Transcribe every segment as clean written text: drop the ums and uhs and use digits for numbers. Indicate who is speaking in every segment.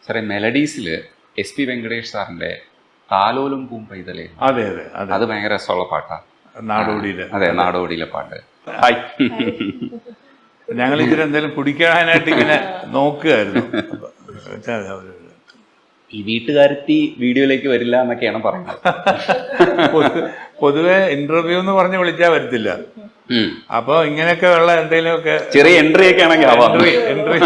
Speaker 1: സാറേ മെലഡീസിൽ SP വെങ്കടേഷ് സാറിന്റെ താലോലും പൂം പൈതലേ,
Speaker 2: അതെ അതെ അതെ,
Speaker 1: അത് ഭയങ്കര രസമുള്ള പാട്ടാണ്.
Speaker 2: നാടോടിയിലെ.
Speaker 1: അതെ, നാടോടിയിലെ പാട്ട്. ഹായ്.
Speaker 2: ഞങ്ങൾ ഇതിൽ എന്തെങ്കിലും കുടിക്കാനായിട്ട് ഇങ്ങനെ നോക്കുകയായിരുന്നു.
Speaker 1: ഈ വീട്ടുകാരത്തി വീഡിയോയിലേക്ക് വരില്ല എന്നൊക്കെയാണ് പറയുന്നത്.
Speaker 2: പൊതുവെ ഇന്റർവ്യൂ എന്ന് പറഞ്ഞ് വിളിച്ചാൽ വരത്തില്ല. അപ്പൊ ഇങ്ങനെയൊക്കെ ഉള്ള എന്തെങ്കിലുമൊക്കെ
Speaker 1: ചെറിയ എൻട്രി ഒക്കെ ആണെങ്കിൽ
Speaker 2: എൻട്രി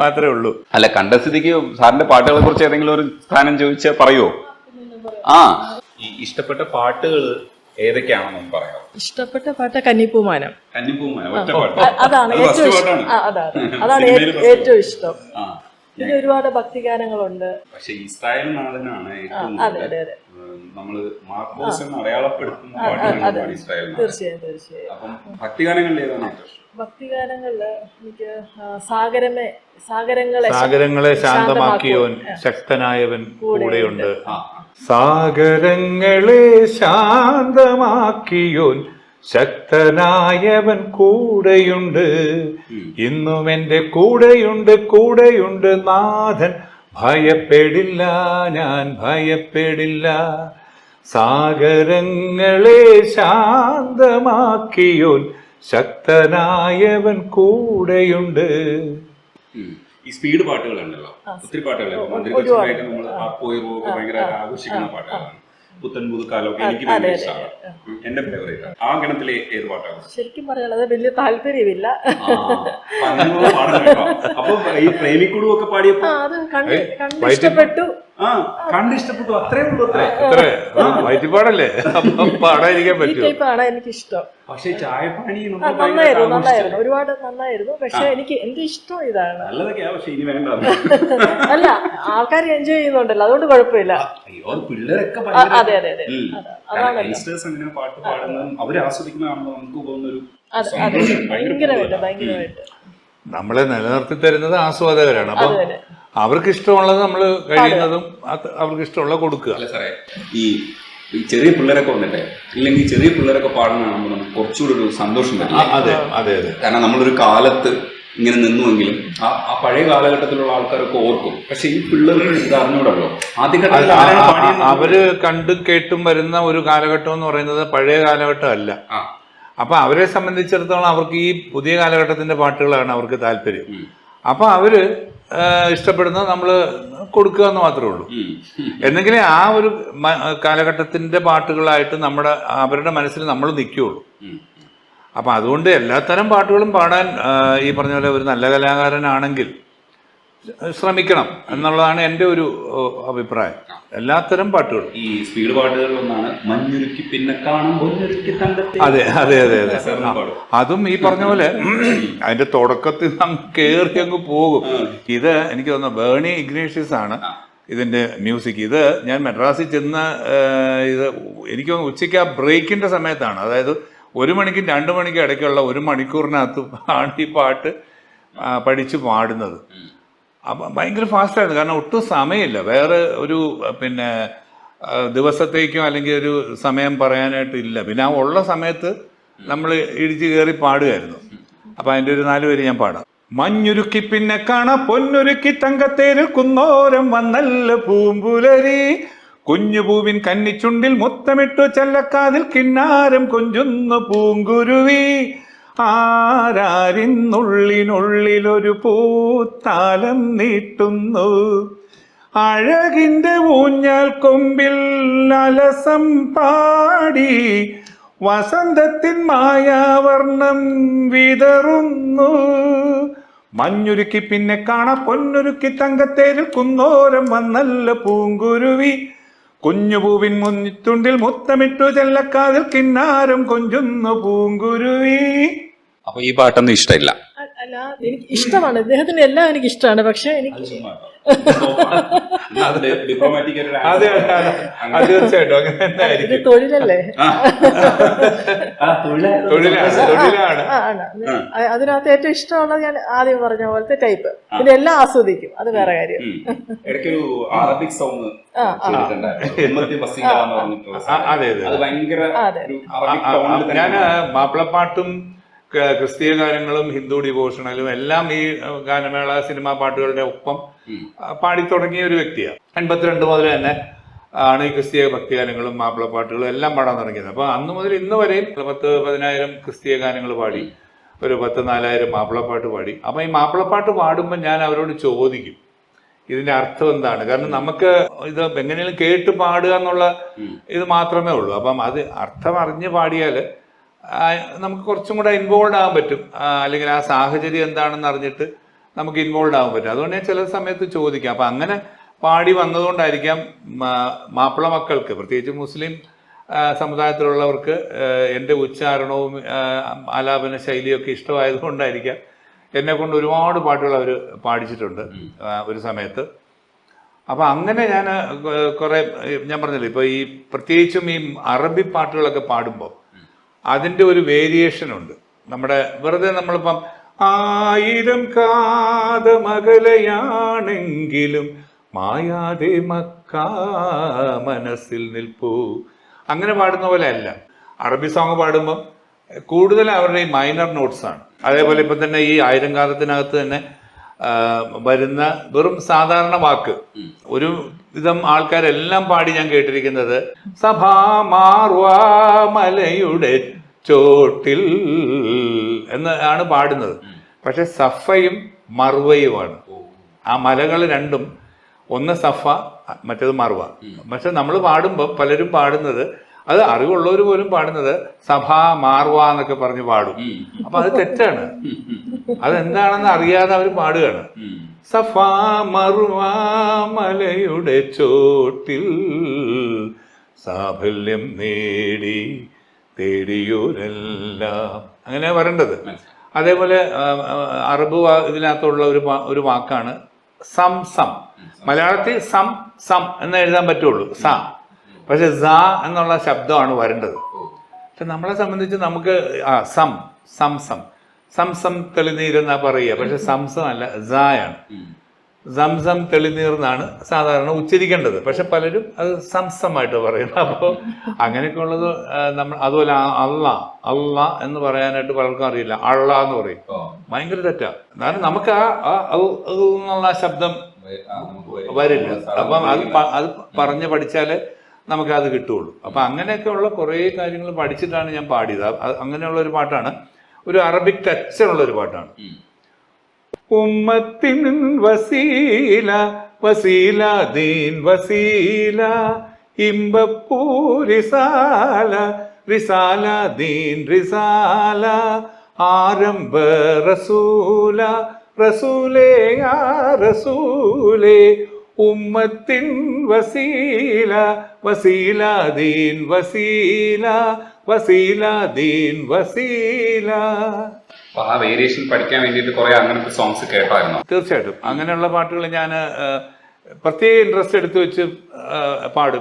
Speaker 2: മാത്രമേ ഉള്ളൂ.
Speaker 1: അല്ല, കണ്ടസ്ഥിതിക്ക് സാറിന്റെ പാട്ടുകളെ കുറിച്ച് ഏതെങ്കിലും ഒരു സ്ഥാനം ചോദിച്ചാൽ പറയുമോ? ആ, ഈ ഇഷ്ടപ്പെട്ട പാട്ടുകൾ ഏതൊക്കെയാണെന്ന് പറയാം.
Speaker 3: ഇഷ്ടപ്പെട്ട പാട്ട് കന്നിപ്പൂമാനം.
Speaker 1: കന്നിപ്പൂമാനം ഒറ്റ പാട്ട്.
Speaker 3: അതാണ് ഏറ്റവും അതാണ് ഏറ്റവും ഇഷ്ടം. പിന്നെ ഒരുപാട് ഭക്തിഗാനങ്ങളുണ്ട്.
Speaker 1: പക്ഷെ ഇസ്രായേൽ നാഥനാണ് ഏറ്റവും നമ്മള് മാർക്കോസ് എന്ന് അടയാളപ്പെടുത്തുന്ന പാട്ടുകളാണ് ഇസ്രായേൽ.
Speaker 3: തീർച്ചയായും തീർച്ചയായും.
Speaker 1: അപ്പം ഭക്തിഗാനങ്ങളിൽ ഏതാണ് ഏറ്റവും ഇഷ്ടം?
Speaker 3: ഭക്തിഗാനങ്ങളില് എനിക്ക് സാഗരങ്ങളെ
Speaker 2: ശാന്തമാക്കിയോൻ ശക്തനായവൻ കൂടെയുണ്ട്. സാഗരങ്ങളെ ശാന്തമാക്കിയോൻ ശക്തനായവൻ കൂടെയുണ്ട്, ഇന്നും എൻ്റെ കൂടെയുണ്ട് നാഥൻ, ഭയപ്പെടില്ല ഞാൻ ഭയപ്പെടില്ല. സാഗരങ്ങളെ ശാന്തമാക്കിയോൻ ശക്തനായവൻ കൂടെയുണ്ട്.
Speaker 1: ഈ സ്പീഡ് പാട്ടുകളുണ്ടല്ലോ, ഒത്തിരി പാട്ടുകൾ നമ്മൾ ഭയങ്കര ആഘോഷിക്കുന്ന പാട്ടുകളാണ്. പുത്തൻ പുതുക്കാലമൊക്കെ എനിക്ക് ഭയങ്കര ഇഷ്ടമാണ്. എന്റെ ഫേവറേറ്റ്. ആ ഗണത്തിലെ ഏത് പാട്ടാണ്?
Speaker 3: ശരിക്കും പറയാനുള്ളത് വലിയ താല്പര്യമില്ല.
Speaker 1: അപ്പൊ ഈ പ്രേമിക്കുടുവൊക്കെ പാടിയപ്പോ
Speaker 3: ഇഷ്ടപ്പെട്ടു.
Speaker 1: കണ്ടിഷ്ടപ്പെട്ടു, അത്രേ ഉള്ളൂ.
Speaker 2: വയറ്റിപ്പാടല്ലേ, പാടാതിരിക്കാൻ പറ്റും.
Speaker 3: പാടാൻ എനിക്ക് ഇഷ്ടം.
Speaker 1: പക്ഷെ ചായപ്പാനി
Speaker 3: നന്നായിരുന്നു, ഒരുപാട് നന്നായിരുന്നു. പക്ഷെ എനിക്ക് ഇഷ്ടം ഇതാണ്.
Speaker 1: നല്ലതൊക്കെയാ, പക്ഷെ ഇനി വേണ്ട.
Speaker 3: അല്ല, ആൾക്കാർ എൻജോയ് ചെയ്യുന്നുണ്ടല്ലോ, അതുകൊണ്ട് കുഴപ്പമില്ല.
Speaker 1: പിള്ളേരൊക്കെ
Speaker 3: അതെ അതെ അതെ,
Speaker 1: അങ്ങനെ പാട്ട് പാടുന്നതും അവര് ആസ്വദിക്കുന്നതാണെന്ന് നമുക്ക് തോന്നുന്നൊരു
Speaker 3: ഭയങ്കരമായിട്ട്
Speaker 2: നമ്മളെ നിലനിർത്തി തരുന്നത് ആസ്വാദകരാണ്. അപ്പൊ അവർക്ക് ഇഷ്ടമുള്ളത് നമ്മൾ കഴിയുന്നതും അവർക്ക് ഇഷ്ടമുള്ള കൊടുക്കുക.
Speaker 1: അല്ല സാറേ, ഈ ചെറിയ പിള്ളേരൊക്കെ വന്നിട്ടെ, ഇല്ലെങ്കിൽ ചെറിയ പിള്ളേരൊക്കെ പാടുന്നതാകുമ്പോൾ നമുക്ക് കുറച്ചുകൂടി ഒരു സന്തോഷം വരും.
Speaker 2: അതെ അതെ അതെ,
Speaker 1: കാരണം നമ്മളൊരു കാലത്ത് ഇങ്ങനെ നിന്നുവെങ്കിലും ആ പഴയ കാലഘട്ടത്തിലുള്ള ആൾക്കാരൊക്കെ ഓർക്കും. പക്ഷെ ഈ പിള്ളേർക്ക് ഇത് അറിഞ്ഞൂടല്ലോ. ആദ്യഘട്ടത്തിൽ
Speaker 2: അവര് കണ്ടും കേട്ടും വരുന്ന ഒരു കാലഘട്ടം എന്ന് പറയുന്നത് പഴയ കാലഘട്ടം അല്ല. അപ്പൊ അവരെ സംബന്ധിച്ചിടത്തോളം അവർക്ക് ഈ പുതിയ കാലഘട്ടത്തിന്റെ പാട്ടുകളാണ് അവർക്ക് താല്പര്യം. അപ്പൊ അവര് ഇഷ്ടപ്പെടുന്നത് നമ്മൾ കൊടുക്കുക എന്ന് മാത്രമേ ഉള്ളൂ. എന്നെങ്കിലേ ആ ഒരു കാലഘട്ടത്തിന്റെ പാട്ടുകളായിട്ട് അവരുടെ മനസ്സിൽ നമ്മൾ നിൽക്കുകയുള്ളൂ. അപ്പൊ അതുകൊണ്ട് എല്ലാത്തരം പാട്ടുകളും പാടാൻ ഈ പറഞ്ഞ പോലെ ഒരു നല്ല കലാകാരനാണെങ്കിൽ ശ്രമിക്കണം എന്നുള്ളതാണ് എൻ്റെ ഒരു അഭിപ്രായം. എല്ലാത്തരം പാട്ടുകളും.
Speaker 1: ഈ സ്പീഡ് പാട്ടുകളിലൊന്നാണ് മഞ്ഞുരുക്കി പിന്നെ കാണും പൊന്നുരുക്കി തങ്കത്തെ.
Speaker 2: അതെ അതെ അതെ അതെ, അതും ഈ പറഞ്ഞ പോലെ അതിന്റെ തുടക്കത്തിൽ കയറി അങ്ങ് പോകും. ഇത് എനിക്ക് തോന്നുന്നു ബേണി ഇഗ്നേഷ്യസ് ആണ് ഇതിന്റെ മ്യൂസിക്. ഇത് ഞാൻ മദ്രാസിൽ ചെന്ന ഇത് എനിക്ക് തോന്നുന്നു ഉച്ചയ്ക്ക് ആ ബ്രേക്കിന്റെ സമയത്താണ്, അതായത് 1 മണിക്കും 2 മണിക്കും ഇടയ്ക്കുള്ള 1 മണിക്കൂറിനകത്ത് ആണ് ഈ പാട്ട് പഠിച്ചു പാടുന്നത്. അപ്പം ഭയങ്കര ഫാസ്റ്റായിരുന്നു, കാരണം ഒട്ടും സമയമില്ല. വേറെ ഒരു ദിവസത്തേക്കോ അല്ലെങ്കിൽ ഒരു സമയം പറയാനായിട്ട് ഇല്ല. പിന്നെ ആ ഉള്ള സമയത്ത് നമ്മൾ ഇടിച്ച് കയറി പാടുമായിരുന്നു. അപ്പം അതിൻ്റെ ഒരു 4 വരി ഞാൻ പാടാം. മഞ്ഞുരുക്കി പിന്നെ കാണാ പൊന്നുരുക്കി തങ്കത്തേരിൽ കുന്നോരം വന്നല്ല പൂമ്പുലരി, കുഞ്ഞുപൂവിൻ കന്നിച്ചുണ്ടിൽ മുത്തമിട്ടു ചെല്ലക്കാതിൽ കിന്നാരം കൊഞ്ചുന്നു പൂങ്കുരുവി, ആരാരിന്നുള്ളിനുള്ളിലൊരു പൂത്താലം നീട്ടുന്നു, അഴകിന്റെ ഊഞ്ഞാൽ കൊമ്പിൽ അലസം പാടി വസന്തത്തിൻ മായാവർണം വിതറുന്നു, മഞ്ഞുരുക്കി പിന്നെ കാണാ പൊന്നുരുക്കി തങ്കത്തേരിൽ കുന്നോരം വന്നല്ല പൂങ്കുരുവി, കുഞ്ഞുപൂവിൻ മുന്നിത്തുണ്ടിൽ മുത്തമിട്ടു ചെല്ലക്കാതിൽ കിന്നാരം കൊഞ്ചുന്നു പൂങ്കുരുവി.
Speaker 1: അപ്പൊ ഈ പാട്ടൊന്നും ഇഷ്ടമില്ല?
Speaker 3: അല്ല, എനിക്ക് ഇഷ്ടമാണ്, ഇദ്ദേഹത്തിന് എല്ലാം എനിക്ക് ഇഷ്ടമാണ്. പക്ഷെ എനിക്ക് ഇത് തൊഴിലല്ലേ, അതിനകത്ത് ഏറ്റവും ഇഷ്ടമുള്ളത് ഞാൻ ആദ്യം പറഞ്ഞ പോലത്തെ ടൈപ്പ്. ഇതിനെല്ലാം ആസ്വദിക്കും, അത് വേറെ കാര്യം.
Speaker 2: ഞാൻ മാപ്പിളപ്പാട്ടും ക്രിസ്തീയ ഗാനങ്ങളും ഹിന്ദു ഡിവോഷണലും എല്ലാം ഈ ഗാനമേള സിനിമാ പാട്ടുകളുടെ ഒപ്പം പാടി തുടങ്ങിയ ഒരു വ്യക്തിയാണ്. 82 മുതൽ തന്നെ ആണ് ഈ ക്രിസ്തീയ ഭക്തിഗാനങ്ങളും മാപ്പിളപ്പാട്ടുകളും എല്ലാം പാടാൻ തുടങ്ങിയത്. അപ്പോൾ അന്ന് മുതൽ ഇന്ന് വരെയും 10,000 ക്രിസ്തീയ ഗാനങ്ങൾ പാടി, ഒരു 10,000-4,000 മാപ്പിളപ്പാട്ട് പാടി. അപ്പം ഈ മാപ്പിളപ്പാട്ട് പാടുമ്പോൾ ഞാൻ അവരോട് ചോദിക്കും ഇതിന്റെ അർത്ഥം എന്താണ്. കാരണം നമുക്ക് ഇത് എങ്ങനെയും കേട്ട് പാടുക എന്നുള്ള ഇത് മാത്രമേ ഉള്ളൂ. അപ്പം അത് അർത്ഥം അറിഞ്ഞ് പാടിയാൽ നമുക്ക് കുറച്ചും കൂടെ ഇൻവോൾവ് ആകാൻ പറ്റും. അല്ലെങ്കിൽ ആ സാഹചര്യം എന്താണെന്ന് അറിഞ്ഞിട്ട് നമുക്ക് ഇൻവോൾവ് ആകാൻ പറ്റും. അതുകൊണ്ട് ഞാൻ ചില സമയത്ത് ചോദിക്കാം. അപ്പം അങ്ങനെ പാടി വന്നതുകൊണ്ടായിരിക്കാം മാപ്പിള മക്കൾക്ക്, പ്രത്യേകിച്ച് മുസ്ലിം സമുദായത്തിലുള്ളവർക്ക് എൻ്റെ ഉച്ചാരണവും ആലാപന ശൈലിയൊക്കെ ഇഷ്ടമായതുകൊണ്ടായിരിക്കാം എന്നെ കൊണ്ട് ഒരുപാട് പാട്ടുകൾ അവർ പാടിച്ചിട്ടുണ്ട് ഒരു സമയത്ത്. അപ്പം അങ്ങനെ ഞാൻ കുറേ, ഞാൻ പറഞ്ഞില്ലേ, ഇപ്പോൾ ഈ പ്രത്യേകിച്ചും ഈ അറബി പാട്ടുകളൊക്കെ പാടുമ്പോൾ അതിൻ്റെ ഒരു വേരിയേഷൻ ഉണ്ട്. നമ്മുടെ വെറുതെ നമ്മളിപ്പം 1000 കാതമകലയാണെങ്കിലും മായാതെ മക്കാ മനസ്സിൽ നിൽപ്പൂ, അങ്ങനെ പാടുന്ന പോലെ അല്ല. അറബി സോങ് പാടുമ്പം കൂടുതൽ അവരുടെ ഈ മൈനർ നോട്ട്സ് ആണ്. അതേപോലെ ഇപ്പം തന്നെ ഈ 1000 കാലത്തിനകത്ത് തന്നെ വരുന്ന വെറും സാധാരണ വാക്ക് ഒരു വിധം ആൾക്കാരെല്ലാം പാടി ഞാൻ കേട്ടിരിക്കുന്നത് സഭാമാർവാ മലയുടെ ചോട്ടിൽ എന്നാണ് പാടുന്നത്. പക്ഷെ സഫയും മർവയുമാണ്. ആ മലകൾ രണ്ടും, ഒന്ന് സഫ മറ്റേത് മർവ. പക്ഷെ നമ്മൾ പാടുമ്പോൾ പലരും പാടുന്നത്, അത് അറിവുള്ളവർ പോലും പാടുന്നത് സഭാ മാർവ എന്നൊക്കെ പറഞ്ഞ് പാടും. അപ്പൊ അത് തെറ്റാണ്. അതെന്താണെന്ന് അറിയാതെ അവർ പാടുകയാണ്. സഫാ മർവ മലയുടെ ചോട്ടിൽ സാഫല്യം നേടി തേടിയോരെല്ലാം, അങ്ങനെ വരേണ്ടത്. അതേപോലെ അറബ് ഇതിനകത്തുള്ള ഒരു വാക്കാണ് സംസം. മലയാളത്തിൽ സം സം എന്ന് എഴുതാൻ പറ്റുള്ളൂ, സ. പക്ഷെ സ എന്നുള്ള ശബ്ദമാണ് വരേണ്ടത്. പക്ഷെ നമ്മളെ സംബന്ധിച്ച് നമുക്ക് സം സംസം സംസം തെളിനീരെന്നാ പറയുക. പക്ഷെ സംസം അല്ല, സായാണ്. സംസം തെളിനീർ എന്നാണ് സാധാരണ ഉച്ചരിക്കേണ്ടത്. പക്ഷെ പലരും അത് സംസമായിട്ട് പറയുന്നത്. അപ്പോൾ അങ്ങനെയൊക്കെ ഉള്ളത് നമ്മൾ, അതുപോലെ അള്ള എന്ന് പറയാനായിട്ട് പലർക്കും അറിയില്ല, അള്ള എന്ന് പറയും. ഭയങ്കര തെറ്റാ. കാരണം നമുക്ക് എന്നുള്ള ശബ്ദം വരില്ല. അപ്പം അത് പറഞ്ഞ് പഠിച്ചാല് നമുക്കത് കിട്ടുള്ളൂ. അപ്പം അങ്ങനെയൊക്കെ ഉള്ള കുറേ കാര്യങ്ങൾ പഠിച്ചിട്ടാണ് ഞാൻ പാടിയത്. അങ്ങനെയുള്ള ഒരു പാട്ടാണ്, ഒരു അറബിക് ടച്ചുള്ള ഒരു പാട്ടാണ്. ഉമ്മത്തിൻ വസീല വസീല ദീൻ വസീല ഇമ്പപ്പൂ റിസാല റിസാല ദീൻ റിസാല ആരംഭ റസൂല റസൂലേ യാ റസൂലേ ഉമ്മത്തിൻ വസീല വസീല ദീൻ വസീല വസീല ദീൻ വസീല.
Speaker 1: ആ വേരിയേഷൻ പഠിക്കാൻ വേണ്ടിയിട്ട് കുറെ അങ്ങനത്തെ സോങ്സ് കേട്ടായിരുന്നു.
Speaker 2: തീർച്ചയായിട്ടും അങ്ങനെയുള്ള പാട്ടുകൾ ഞാൻ പ്രത്യേക ഇൻട്രസ്റ്റ് എടുത്തു വെച്ച് പാടും.